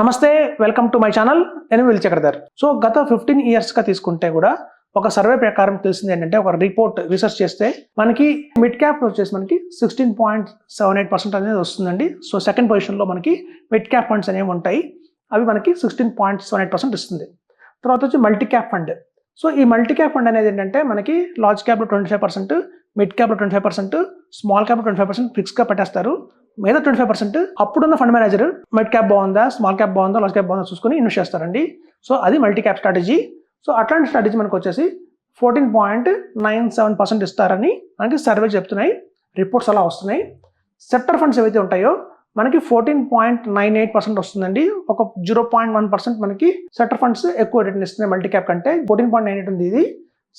నమస్తే, welcome to my channel. నేను will Chakradhar. So గత 15 ఇయర్స్గా తీసుకుంటే కూడా ఒక సర్వే ప్రకారం తెలిసింది ఏంటంటే, ఒక రిపోర్ట్ రీసెర్చ్ చేస్తే మనకి మిడ్ క్యాప్ వచ్చేసి మనకి 16.78% అనేది వస్తుందండి. సో సెకండ్ పొజిషన్లో మనకి మిడ్ క్యాప్ ఫండ్స్ అనేవి ఉంటాయి. అవి మనకి 16.78% ఇస్తుంది. తర్వాత వచ్చి మల్టీ క్యాప్ ఫండ్. సో ఈ మల్టీ క్యాప్ ఫండ్ అనేది ఏంటంటే మనకి లార్జ్ క్యాప్లో 25%, మిడ్ క్యాప్లో 25%, స్మాల్ క్యాప్లో 25% ఫిక్స్గా పెట్టేస్తారు. మిగతా 25% అప్పుడున్న ఫండ్ మేనేజర్ మిడ్ క్యాప్ బాగుందా, స్మాల్ క్యాప్ బాగుందా, లార్జ్ క్యాప్ బాగుందా చూసుకుని ఇన్వెస్ట్ చేస్తారండి. సో అది మల్టీ క్యాప్ స్ట్రాటజీ. సో అట్లాంటి స్ట్రాటజీ మనకు వచ్చేసి 14.97% ఇస్తారని మనకి సర్వే చెప్తున్నాయి, రిపోర్ట్స్ అలా వస్తున్నాయి. సెక్టర్ ఫండ్స్ ఏవైతే ఉంటాయో మనకి 14.98% వస్తుందండి. ఒక 0.1% మనకి సెక్టర్ ఫండ్స్ ఎక్కువ రిటర్న్ ఇస్తున్నాయి మల్టీ క్యాప్ కంటే. 14.98 ఉంది ఇది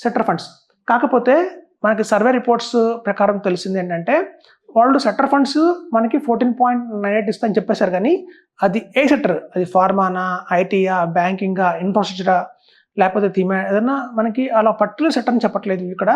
సెక్టర్ ఫండ్స్. కాకపోతే మనకి సర్వే రిపోర్ట్స్ ప్రకారం తెలిసింది ఏంటంటే, వాళ్ళు సెక్టర్ ఫండ్స్ మనకి 14.98 ఇస్తాయని చెప్పేశారు, కానీ అది ఏ సెక్టర్, అది ఫార్మానా, ఐటీయా, బ్యాంకింగా, ఇన్ఫ్రాస్ట్రక్చరా, లేకపోతే థీమా, ఏదైనా మనకి అలా పర్టికులర్ సెక్టర్ అని చెప్పట్లేదు. ఇక్కడ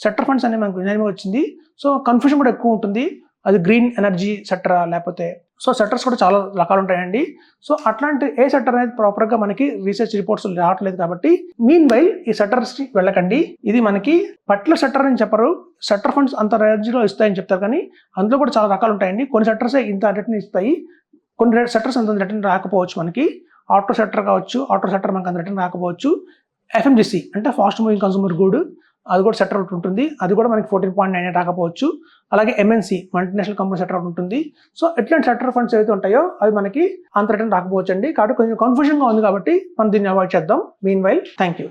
సెక్టర్ ఫండ్స్ అనేది మనకు వినయమే వచ్చింది. సో కన్ఫ్యూజన్ కూడా ఎక్కువ ఉంటుంది. అది గ్రీన్ ఎనర్జీ సెక్టరా, లేకపోతే సో సెక్టర్స్ కూడా చాలా రకాలు ఉంటాయండి. సో అట్లాంటి ఏ సెక్టర్ అనేది ప్రాపర్గా మనకి రీసెర్చ్ రిపోర్ట్స్ రావట్లేదు. కాబట్టి మీన్ వైల్ ఈ సెక్టర్స్కి వెళ్ళకండి. ఇది మనకి పర్టికులర్ సెక్టర్ అని చెప్పరు. సెక్టర్ ఫండ్స్ అంత రేంజ్లో ఇస్తాయని చెప్తారు, కానీ అందులో కూడా చాలా రకాలు ఉంటాయండి. కొన్ని సెక్టర్సే ఇంత రిటర్న్ ఇస్తాయి, కొన్ని సెక్టర్స్ అంత రిటర్న్ రాకపోవచ్చు. మనకి ఆటో సెక్టర్ కావచ్చు, ఆటో సెక్టర్ మనకు అంత రిటర్న్ రాకపోవచ్చు. ఎఫ్ఎంజీసీ అంటే ఫాస్ట్ మూవింగ్ కన్సూమర్ గుడ్, అది కూడా సెక్టర్ ఒకటి ఉంటుంది, అది కూడా మనకి 14.98 రాకపోవచ్చు. అలాగే ఎంఎన్సీ మల్టీనేషనల్ కంపెనీ సెక్టర్ ఒకటి ఉంటుంది. సో ఇట్లాంటి సెక్టర్ ఫండ్స్ ఏవైతే ఉంటాయో అవి మనకి అంత రిటర్న్ రాకపోవచ్చు అండి. కాబట్టి కొంచెం కన్ఫ్యూజన్గా ఉంది, కాబట్టి మనం దీన్ని అవాయిడ్ చేద్దాం. Mean while thank you.